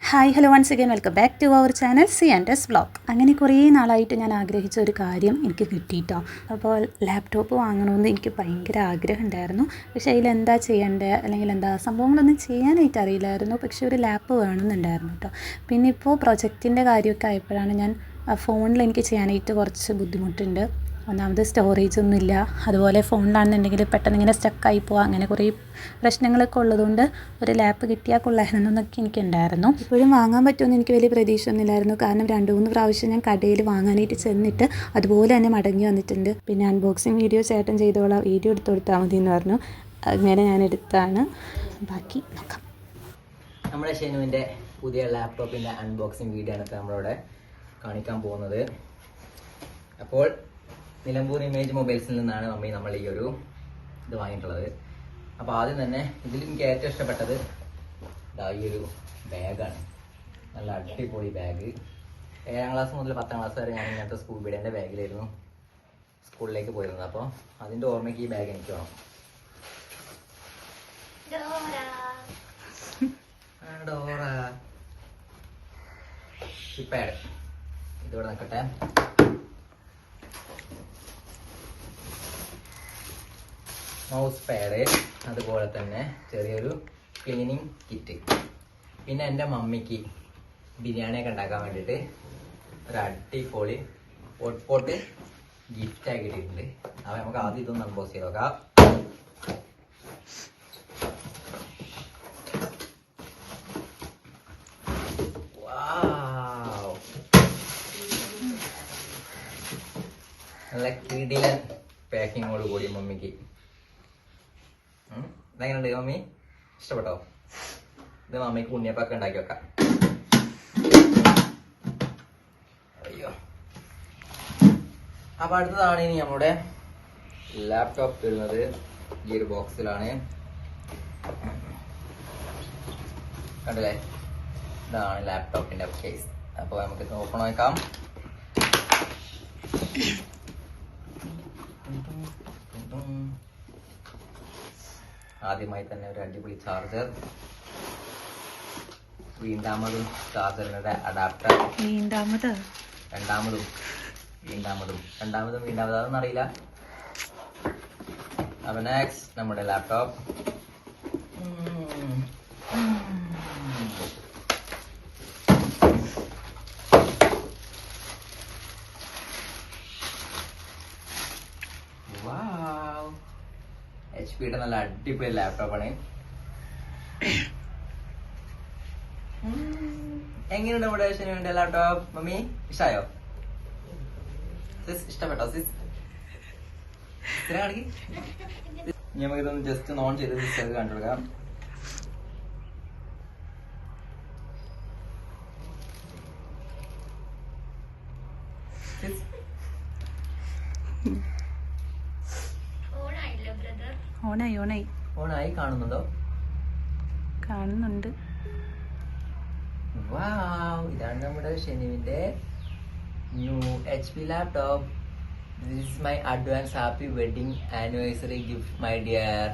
Hi hello once again welcome back to our channel C and S vlog. അങ്ങനെ കുറേ നാളായിട്ട് ഞാൻ ആഗ്രഹിച്ച ഒരു കാര്യം എനിക്ക് കിട്ടിയിട്ടോ. അപ്പോൾ ലാപ്ടോപ്പ് വാങ്ങണമെന്ന് എനിക്ക് ഭയങ്കര ആഗ്രഹം ഉണ്ടായിരുന്നു. പക്ഷേ അതിലെന്താ ചെയ്യേണ്ടത് അല്ലെങ്കിൽ എന്താ സംഭവങ്ങളൊന്നും ചെയ്യാനായിട്ട് അറിയില്ലായിരുന്നു. പക്ഷേ ഒരു ലാപ്പ് വേണമെന്നുണ്ടായിരുന്നു കേട്ടോ. പിന്നെ ഇപ്പോൾ പ്രൊജക്റ്റിൻ്റെ കാര്യമൊക്കെ ആയപ്പോഴാണ് ഞാൻ ഫോണിൽ എനിക്ക് ചെയ്യാനായിട്ട് കുറച്ച് ബുദ്ധിമുട്ടുണ്ട്. ഒന്നാമത് സ്റ്റോറേജ് ഒന്നുമില്ല, അതുപോലെ ഫോണിലാണെന്നുണ്ടെങ്കിൽ പെട്ടെന്ന് ഇങ്ങനെ സ്റ്റക്കായി പോവുക, അങ്ങനെ കുറേ പ്രശ്നങ്ങളൊക്കെ ഉള്ളതുകൊണ്ട് ഒരു ലാപ്പ് കിട്ടിയാൽ കൊള്ളായിരുന്നൊക്കെ എനിക്കുണ്ടായിരുന്നു. ഇപ്പോഴും വാങ്ങാൻ പറ്റുമെന്ന് എനിക്ക് വലിയ പ്രതീക്ഷ ഒന്നുമില്ലായിരുന്നു. കാരണം 2-3 പ്രാവശ്യം ഞാൻ കടയിൽ വാങ്ങാനായിട്ട് ചെന്നിട്ട് അതുപോലെ തന്നെ മടങ്ങി വന്നിട്ടുണ്ട്. പിന്നെ അൺബോക്സിങ് വീഡിയോ ചേട്ടൻ ചെയ്തോളാം, വീഡിയോ എടുത്ത് കൊടുത്താൽ മതി എന്ന് പറഞ്ഞു. അങ്ങനെ ഞാൻ എടുത്താണ്. ബാക്കി നോക്കാം. നമ്മുടെ ഷെനുവിൻ്റെ പുതിയ ലാപ്ടോപ്പിൻ്റെ അൺബോക്സിങ് വീഡിയോ ആണ് നമ്മളിവിടെ കാണിക്കാൻ പോകുന്നത്. അപ്പോൾ നിലമ്പൂർ ഇമേജ് മൊബൈൽസിൽ നിന്നാണ് നമ്മൾ ഈ ഒരു ഇത് വാങ്ങിയിട്ടുള്ളത്. അപ്പോൾ ആദ്യം തന്നെ ഇതിൽ എനിക്ക് ഏറ്റവും ഇഷ്ടപ്പെട്ടത് ഈ ഒരു ബാഗാണ്. നല്ല അടിപൊളി ബാഗ്. 7ാം ക്ലാസ് മുതൽ 10ാം ക്ലാസ് വരെ ഞാൻ ഇങ്ങനത്തെ സ്കൂൾ ബീഡിൻ്റെ ബാഗിലായിരുന്നു സ്കൂളിലേക്ക് പോയിരുന്നത്. അപ്പോൾ അതിൻ്റെ ഓർമ്മയ്ക്ക് ഈ ബാഗ് എനിക്ക് വേണം. ഡോറ കീപാഡ് ഇതിവിടെ നിൽക്കട്ടെ. മൗസ് പാഡ്, അതുപോലെ തന്നെ ചെറിയൊരു ക്ലീനിങ് കിറ്റ്. പിന്നെ എൻ്റെ മമ്മിക്ക് ബിരിയാണിയൊക്കെ ഉണ്ടാക്കാൻ വേണ്ടിയിട്ട് ഒരു അടിപൊളി ഹോട്ട് പോട്ട് ഗിഫ്റ്റായി കിട്ടിയിട്ടുണ്ട്. അപ്പോൾ നമുക്ക് ആദ്യം ഇതൊന്ന് അൺബോക്സ് ചെയ്ത് നോക്കാം. നല്ല കിടിലൻ പാക്കിങ്ങോട് കൂടി മമ്മിക്ക്. ഇതെങ്ങനെയുണ്ട് മമ്മി? ഇഷ്ടപ്പെട്ടോ? ഇത് മമ്മിക്ക് ഉണ്ണിയപ്പൊക്കെ ഉണ്ടാക്കി വെക്കാം. അയ്യോ. അപ്പൊ അടുത്തതാണ് ഇനി നമ്മുടെ ലാപ്ടോപ്പ് വരുന്നത്. ഈ ഒരു ബോക്സിലാണ്. കണ്ടില്ലേ? ഇതാണ് ലാപ്ടോപ്പിന്റെ കേസ്. അപ്പൊ നമുക്ക് ഓപ്പൺ ആക്കാം. ആദ്യമായി തന്നെ ഒരു അടിപൊളി ചാർജർ, രണ്ടാമതും ചാർജറിന്റെ അഡാപ്റ്റർ, അതൊന്നും അറിയില്ല. അപ്പൊ നെക്സ്റ്റ് നമ്മുടെ ലാപ്ടോപ്പ്. HP-യുടെ നല്ല അടിപൊളി ലാപ്ടോപ്പാണ്. എങ്ങനെയുണ്ട് നമ്മുടെ ഷെനുവിന്റെ ലാപ്ടോപ്പ്? മമ്മി ഇഷ്ടായോ? ഇഷ്ടപ്പെട്ടോ? നമുക്ക് ഇതൊന്ന് ജസ്റ്റ് ഓൺ ചെയ്ത് സിസ്റ്റർ കണ്ടുകൊടുക്കാം. ഓണായി കാണുന്നുണ്ടോ? കാണുന്നുണ്ട്. ഇതാണ് നമ്മുടെ ഷെനുവിന്റെ new HP laptop. This is my advance happy wedding anniversary gift my dear.